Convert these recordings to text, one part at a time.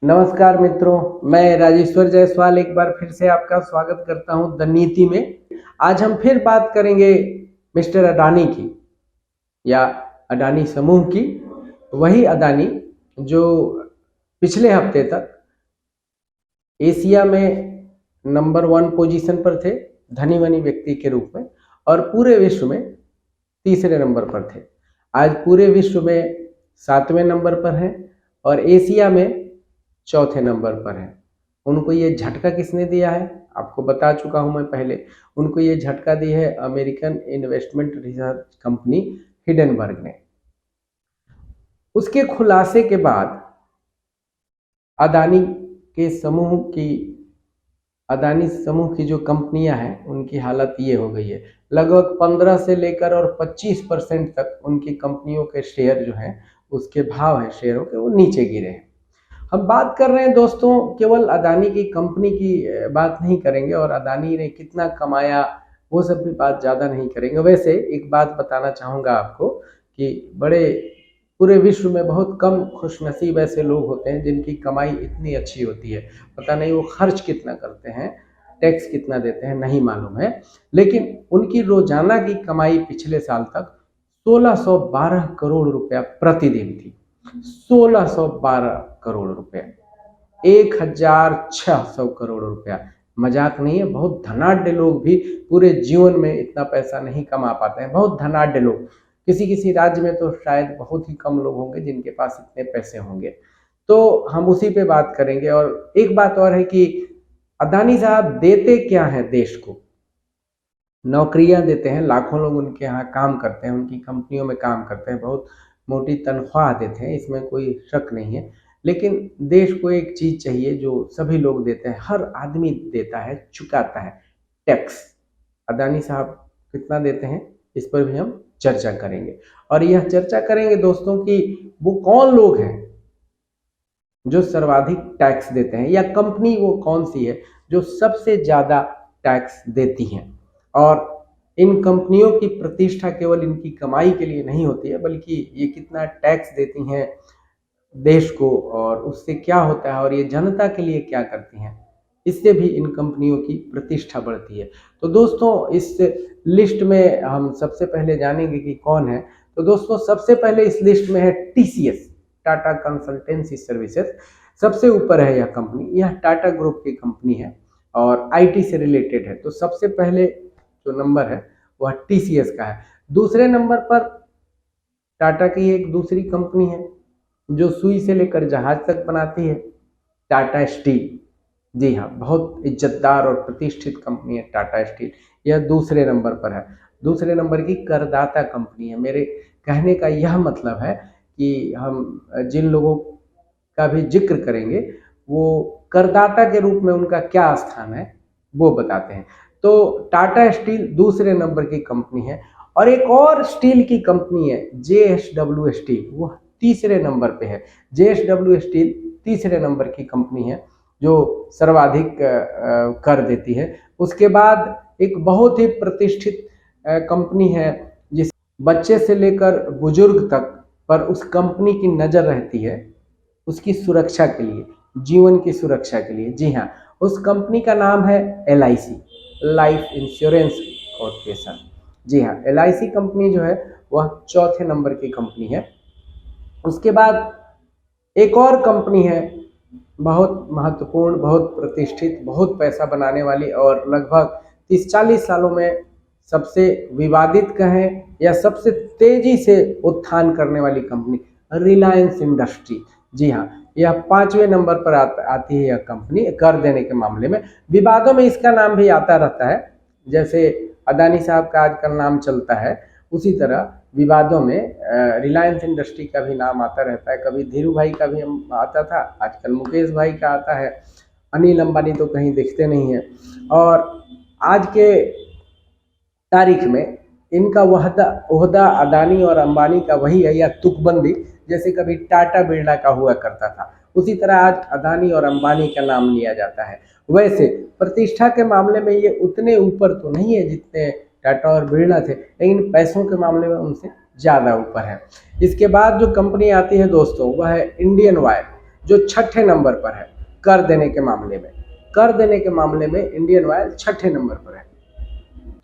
नमस्कार मित्रों, मैं राजेश्वर जायसवाल एक बार फिर से आपका स्वागत करता हूं द नीति में। आज हम फिर बात करेंगे मिस्टर अडानी की या अडानी समूह की। वही अडानी जो पिछले हफ्ते तक एशिया में नंबर 1 पोजीशन पर थे धनी वनी व्यक्ति के रूप में, और पूरे विश्व में तीसरे नंबर पर थे। आज पूरे विश्व में 7वें नंबर पर हैं और एशिया में चौथे नंबर पर है। उनको ये झटका किसने दिया है? आपको बता चुका हूं मैं पहले। उनको ये झटका दी है American investment research company Hindenburg ने। उसके खुलासे के बाद अदानी समूह की जो कंपनियां हैं उनकी हालत ये हो गई है। लगभग 15 से लेकर और 25% तक उनकी कंपनियों के शेयर जो हैं, उसके भाव हैं शेयरों के, वो नीचे गिरे हैं। हम बात कर रहे हैं दोस्तों, केवल अदानी की कंपनी की बात नहीं करेंगे और अदानी ने कितना कमाया वो सब भी बात ज़्यादा नहीं करेंगे। वैसे एक बात बताना चाहूँगा आपको कि पूरे विश्व में बहुत कम खुशनसीब ऐसे लोग होते हैं जिनकी कमाई इतनी अच्छी होती है। पता नहीं वो खर्च कितना करते हैं, टैक्स कितना देते हैं, नहीं मालूम है, लेकिन उनकी रोजाना की कमाई पिछले साल तक 1612 करोड़ रुपया प्रतिदिन थी। 1612 करोड़ रुपया, 1600 करोड़ रुपया। मजाक नहीं है। बहुत धनाढ्य लोग भी पूरे जीवन में इतना पैसा नहीं कमा पाते हैं। बहुत धनाढ्य लोग, किसी किसी राज्य में तो शायद बहुत ही कम लोग होंगे जिनके पास इतने पैसे होंगे। तो हम उसी पे बात करेंगे। और एक बात और है कि अदानी साहब देते क्या है देश को? नौकरियां देते हैं, लाखों लोग उनके यहाँ काम करते हैं, उनकी कंपनियों में काम करते हैं, बहुत मोटी तनख्वाह देते हैं, इसमें कोई शक नहीं है। लेकिन देश को एक चीज चाहिए जो सभी लोग देते हैं, हर आदमी देता है, चुकाता है, टैक्स। अदानी साहब कितना देते हैं इस पर भी हम चर्चा करेंगे। और यह चर्चा करेंगे दोस्तों कि वो कौन लोग हैं जो सर्वाधिक टैक्स देते हैं, या कंपनी वो कौन सी है जो सबसे ज्यादा टैक्स देती हैं। और इन कंपनियों की प्रतिष्ठा केवल इनकी कमाई के लिए नहीं होती है, बल्कि ये कितना टैक्स देती हैं देश को और उससे क्या होता है और ये जनता के लिए क्या करती हैं, इससे भी इन कंपनियों की प्रतिष्ठा बढ़ती है। तो दोस्तों इस लिस्ट में हम सबसे पहले जानेंगे कि कौन है। तो दोस्तों सबसे पहले इस लिस्ट में है टीसीएस, टाटा कंसल्टेंसी सर्विसेज। सबसे ऊपर है यह कंपनी। यह टाटा ग्रुप की कंपनी है और आईटी से रिलेटेड है। तो सबसे पहले जो नंबर है वह टीसीएस का है। दूसरे नंबर पर टाटा की एक दूसरी कंपनी है जो सुई से लेकर जहाज तक बनाती है, टाटा स्टील। जी हाँ, बहुत इज्जतदार और प्रतिष्ठित कंपनी है टाटा स्टील। यह दूसरे नंबर पर है। दूसरे नंबर की करदाता कंपनी है। मेरे कहने का यह मतलब है कि हम जिन लोगों का भी जिक्र करेंगे वो करदाता के रूप में उनका क्या स्थान है वो बताते हैं। तो टाटा स्टील दूसरे नंबर की कंपनी है। और एक और स्टील की कंपनी है जेएसडब्ल्यू स्टील, वो तीसरे नंबर पे है। जेएसडब्ल्यू स्टील तीसरे नंबर की कंपनी है जो सर्वाधिक कर देती है। उसके बाद एक बहुत ही प्रतिष्ठित कंपनी है जिस बच्चे से लेकर बुजुर्ग तक पर उस कंपनी की नज़र रहती है, उसकी सुरक्षा के लिए, जीवन की सुरक्षा के लिए। जी हाँ, उस कंपनी का नाम है एलआईसी, लाइफ इंश्योरेंस कॉर्पोरेशन। जी हाँ, एलआईसी कंपनी जो है वह चौथे नंबर की कंपनी है। उसके बाद एक और कंपनी है बहुत महत्वपूर्ण, बहुत प्रतिष्ठित, बहुत पैसा बनाने वाली और लगभग 30-40 सालों में सबसे विवादित कहें या सबसे तेजी से उत्थान करने वाली कंपनी रिलायंस इंडस्ट्री। जी हाँ, यह 5वें नंबर पर आती है। यह कंपनी कर देने के मामले में, विवादों में इसका नाम भी आता रहता है। जैसे अदानी साहब का आजकल नाम चलता है, उसी तरह विवादों में रिलायंस इंडस्ट्री का भी नाम आता रहता है। कभी धीरू भाई का भी आता था, आजकल मुकेश भाई का आता है। अनिल अंबानी तो कहीं दिखते नहीं हैं। और आज के तारीख में इनका ओहदा अदानी और अंबानी का वही है, या तुकबंदी। जैसे कभी टाटा बिरला का हुआ करता था, उसी तरह आज अदानी और अंबानी का नाम लिया जाता है। वैसे प्रतिष्ठा के मामले में ये उतने ऊपर तो नहीं है जितने टाटा और बिरला थे, लेकिन पैसों के मामले में उनसे ज़्यादा ऊपर है। इसके बाद जो कंपनी आती है दोस्तों वह है इंडियन ऑयल। जो छठे नंबर पर है कर देने के मामले में। कर देने के मामले में इंडियन ऑयल छठे नंबर पर है।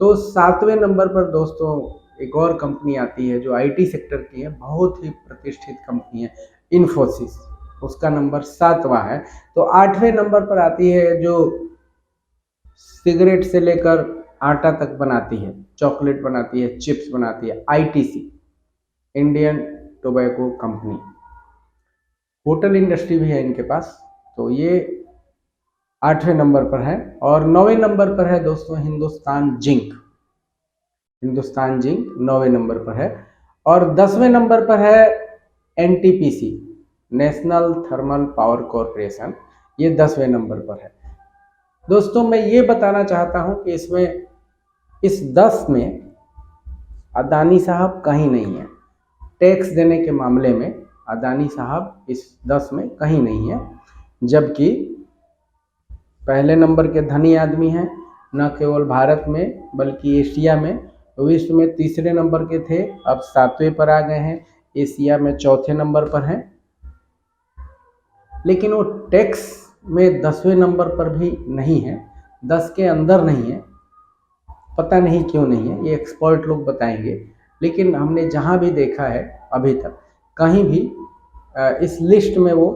तो 7वें नंबर पर दोस्तों एक और कंपनी आती है जो आईटी सेक्टर की है, बहुत ही प्रतिष्ठित कंपनी है, इन्फोसिस, उसका नंबर 7वां है। तो 8वें नंबर पर आती है जो सिगरेट से लेकर आटा तक बनाती है, चॉकलेट बनाती है, चिप्स बनाती है, ITC, Indian tobacco company. Hotel industry भी है इनके पास। तो ये 8वें नंबर पर है। और 9वें नंबर पर है दोस्तों हिंदुस्तान जिंक। हिंदुस्तान जिंक 9वें नंबर पर है। और 10वें नंबर पर है NTPC, national thermal power corporation, ये 10वें नंबर पर है। दोस्तों मैं ये बताना चाहता हूं कि इसमें इस 10 में अदानी साहब कहीं नहीं है। टैक्स देने के मामले में अदानी साहब इस 10 में कहीं नहीं है, जबकि पहले नंबर के धनी आदमी हैं, न केवल भारत में बल्कि एशिया में। विश्व में तीसरे नंबर के थे, अब 7वें पर आ गए हैं। एशिया में चौथे नंबर पर हैं, लेकिन वो टैक्स में 10वें नंबर पर भी नहीं है, 10 के अंदर नहीं है। पता नहीं क्यों नहीं है, ये एक्सपर्ट लोग बताएंगे। लेकिन हमने जहाँ भी देखा है अभी तक कहीं भी इस लिस्ट में वो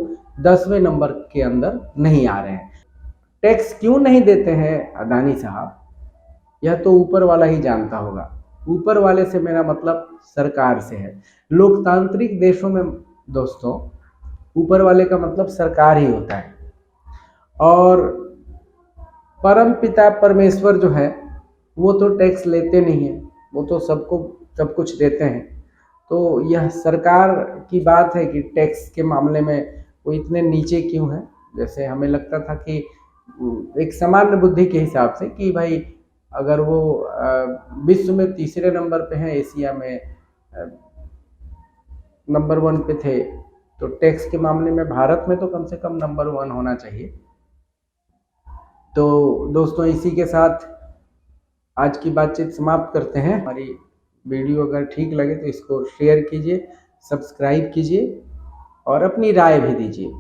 10वें नंबर के अंदर नहीं आ रहे हैं। टैक्स क्यों नहीं देते हैं अदानी साहब, यह तो ऊपर वाला ही जानता होगा। ऊपर वाले से मेरा मतलब सरकार से है। लोकतांत्रिक देशों में दोस्तों ऊपर वाले का मतलब सरकार ही होता है। और परम पिता परमेश्वर जो है वो तो टैक्स लेते नहीं है, वो तो सबको सब कुछ देते हैं। तो यह सरकार की बात है कि टैक्स के मामले में वो इतने नीचे क्यों है। जैसे हमें लगता था कि एक सामान्य बुद्धि के हिसाब से कि भाई अगर वो विश्व में तीसरे नंबर पे हैं, एशिया में नंबर 1 पे थे, तो टैक्स के मामले में भारत में तो कम से कम नंबर 1 होना चाहिए। तो दोस्तों इसी के साथ आज की बातचीत समाप्त करते हैं। हमारी वीडियो अगर ठीक लगे तो इसको शेयर कीजिए, सब्सक्राइब कीजिए और अपनी राय भी दीजिए।